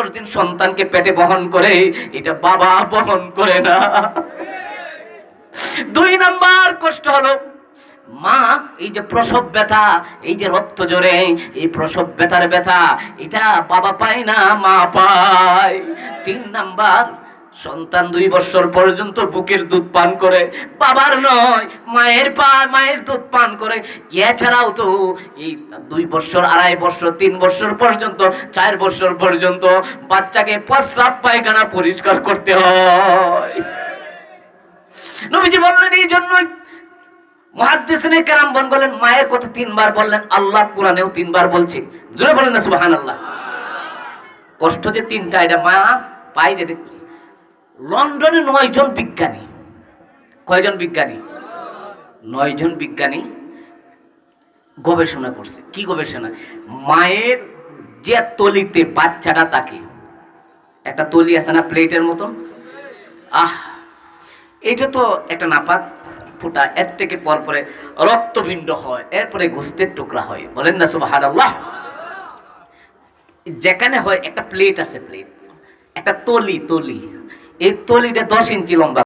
দিন সন্তানকে পেটে বহন করে, এটা বাবা বহন করে না। 2 নাম্বার কষ্ট হলো মা, এই যে প্রসব ব্যথা, এই যে রক্ত জোরে, এই প্রসব ব্যথার ব্যথা এটা বাবা পায় না, মা পায়। 3 নাম্বার, সন্তান 2 বছর পর্যন্ত বুকের দুধ পান করে, বাবার নয় মায়ের দুধ পান করে। এছাড়াও তো এই 2 বছর, 2.5 বছর, 3 বছর পর্যন্ত, 4 বছর পর্যন্ত বাচ্চাকে প্রস্রাব পায়খানা পরিষ্কার করতে হয়। নবীজি বললেন এই জন্যই মুহাদ্দিসিনে কেরামগণ বলেন মায়ের কথা 3 বার বললেন, আল্লাহ কোরআনেও 3 বার বলছে। জোরে বলেন না সুবহানাল্লাহ। কষ্ট যে 3টা, এটা মা পাই। যে লন্ডনে 9 জন বিজ্ঞানী, কয়জন বিজ্ঞানী? 9 জন বিজ্ঞানী গবেষণা করছে। কি গবেষণা? মায়ের যে তলিতে বাচ্চাটা থাকে, একটা তলি আছে না প্লেটের মতন, এটা তো একটা নাপাক ফুটা, এর থেকে পরে রক্তপিণ্ড হয়, এরপরে গোস্তের টুকরা হয়। বলেন না সুবহানাল্লাহ। যেখানে হয় একটা প্লেট আছে, প্লেট, একটা তলি, এই তলিটা 10 ইঞ্চি লম্বা।